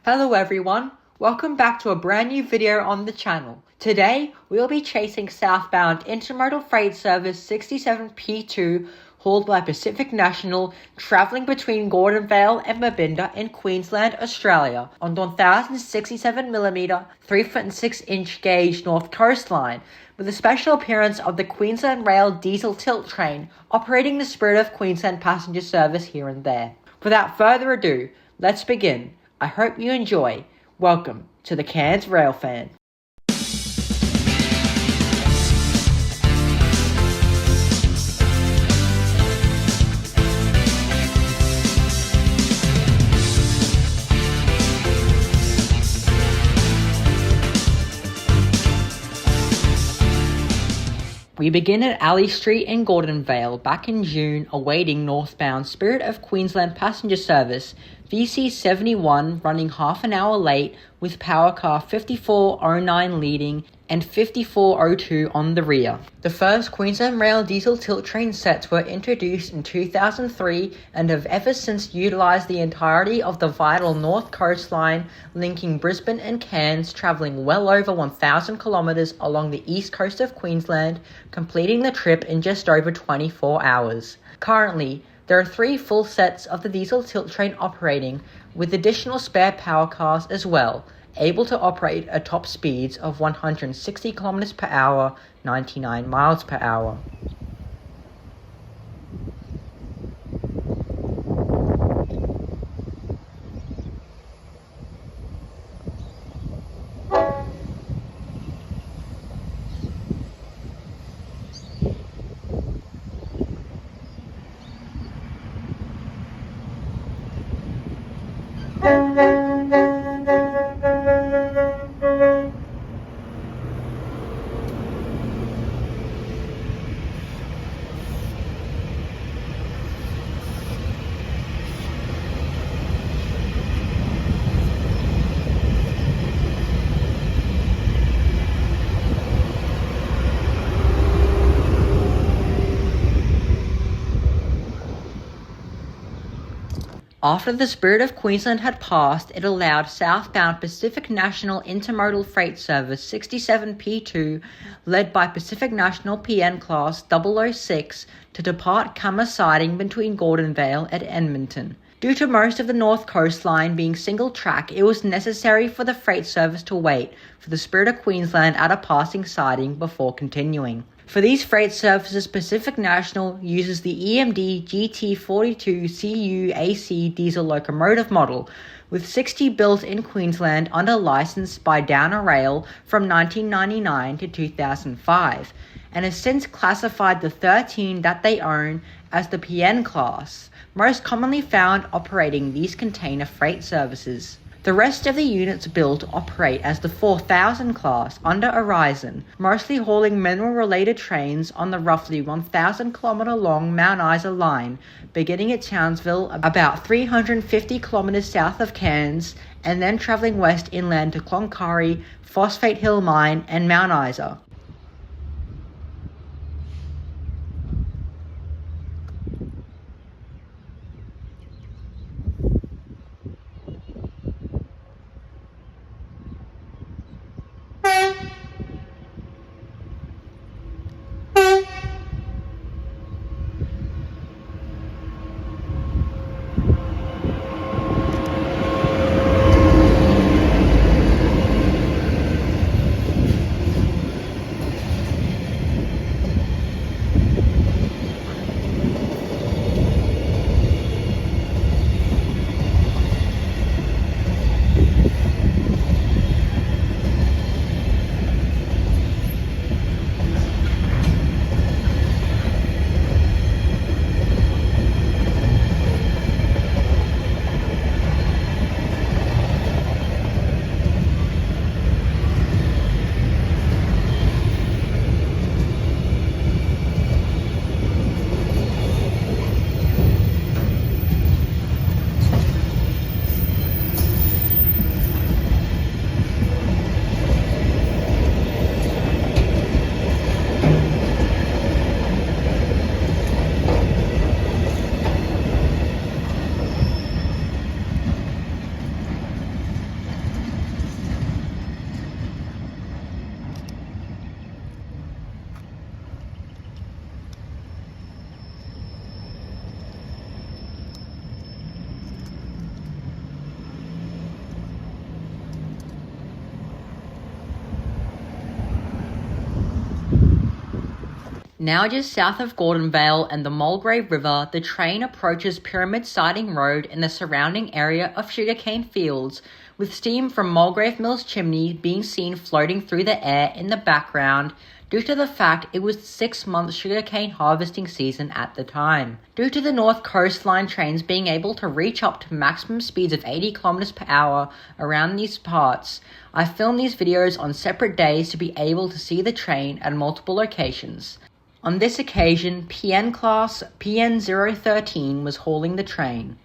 Hello everyone, welcome back to a brand new video on the channel. Today, we'll be chasing southbound intermodal freight service 67P2 hauled by Pacific National travelling between Gordonvale and Babinda in Queensland, Australia on 1067mm 3-foot and 6-inch gauge North Coastline with a special appearance of the Queensland Rail diesel tilt train operating the Spirit of Queensland passenger service here and there. Without further ado, let's begin. I hope you enjoy. Welcome to the Cairns Railfan. We begin at Alley Street in Gordonvale back in June awaiting northbound Spirit of Queensland passenger service VC71 running half an hour late with power car 5409 leading and 5402 on the rear. The first Queensland Rail diesel tilt train sets were introduced in 2003 and have ever since utilised the entirety of the vital North Coastline linking Brisbane and Cairns, travelling well over 1,000 kilometres along the east coast of Queensland, completing the trip in just over 24 hours. Currently, there are 3 full sets of the diesel tilt train operating, with additional spare power cars as well, able to operate at top speeds of 160 km per hour, 99 miles per hour. After the Spirit of Queensland had passed, it allowed southbound Pacific National Intermodal Freight Service 67P2, led by Pacific National PN Class 006, to depart Cummer siding between Gordonvale and Edmonton. Due to most of the North Coastline being single track, it was necessary for the freight service to wait for the Spirit of Queensland at a passing siding before continuing. For these freight services, Pacific National uses the EMD GT42 CU-AC diesel locomotive model, with 60 built in Queensland under license by Downer Rail from 1999 to 2005, and has since classified the 13 that they own as the PN class, most commonly found operating these container freight services. The rest of the units built operate as the 4000 class under Horizon, mostly hauling mineral-related trains on the roughly 1,000 km long Mount Isa line, beginning at Townsville about 350 km south of Cairns, and then travelling west inland to Cloncurry, Phosphate Hill Mine, and Mount Isa. Now just south of Gordonvale and the Mulgrave River, the train approaches Pyramid Siding Road in the surrounding area of sugarcane fields, with steam from Mulgrave Mill's chimney being seen floating through the air in the background due to the fact it was the 6-month sugarcane harvesting season at the time. Due to the North Coast Line trains being able to reach up to maximum speeds of 80 kilometers per hour around these parts, I filmed these videos on separate days to be able to see the train at multiple locations. On this occasion, PN class PN013 was hauling the train.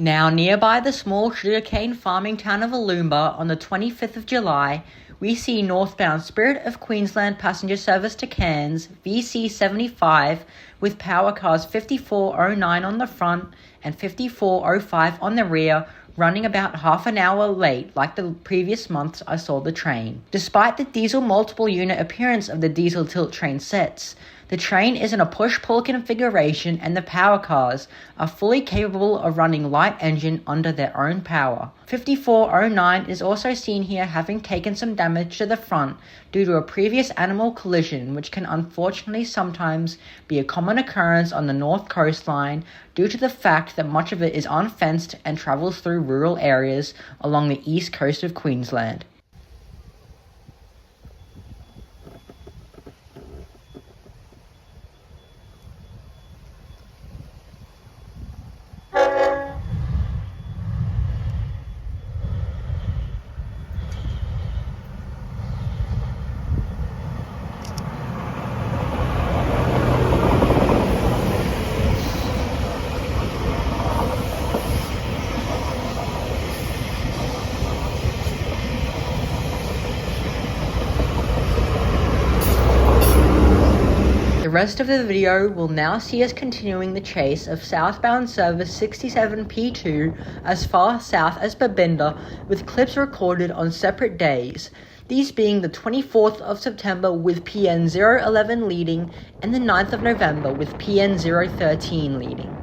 Now nearby the small sugarcane farming town of Aloomba on the 25th of July, we see northbound Spirit of Queensland passenger service to Cairns VC75 with power cars 5409 on the front and 5405 on the rear, running about half an hour late like the previous months I saw the train. Despite the diesel multiple unit appearance of the diesel tilt train sets, the train is in a push-pull configuration and the power cars are fully capable of running light engine under their own power. 5409 is also seen here having taken some damage to the front due to a previous animal collision, which can unfortunately sometimes be a common occurrence on the North Coast Line due to the fact that much of it is unfenced and travels through rural areas along the east coast of Queensland. The rest of the video will now see us continuing the chase of southbound service 67P2 as far south as Babinda, with clips recorded on separate days, these being the 24th of September with PN011 leading and the 9th of November with PN013 leading.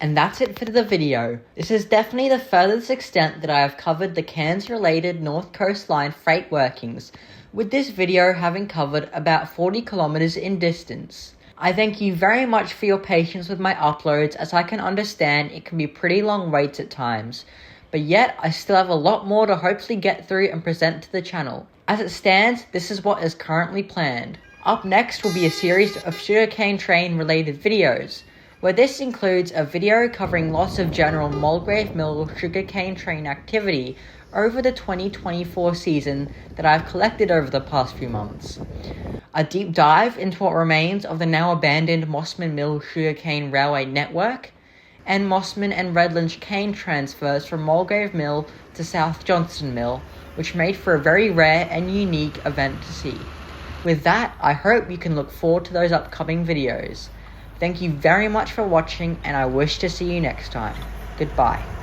And that's it for the video. This is definitely the furthest extent that I have covered the Cairns-related North Coast Line freight workings, with this video having covered about 40 kilometres in distance. I thank you very much for your patience with my uploads, as I can understand it can be pretty long waits at times, but yet I still have a lot more to hopefully get through and present to the channel. As it stands, this is what is currently planned. Up next will be a series of sugarcane train related videos, where this includes a video covering lots of general Mulgrave Mill sugarcane train activity over the 2024 season that I've collected over the past few months. A deep dive into what remains of the now abandoned Mossman Mill sugarcane railway network, and Mossman and Redlands cane transfers from Mulgrave Mill to South Johnston Mill, which made for a very rare and unique event to see. With that, I hope you can look forward to those upcoming videos. Thank you very much for watching, and I wish to see you next time. Goodbye.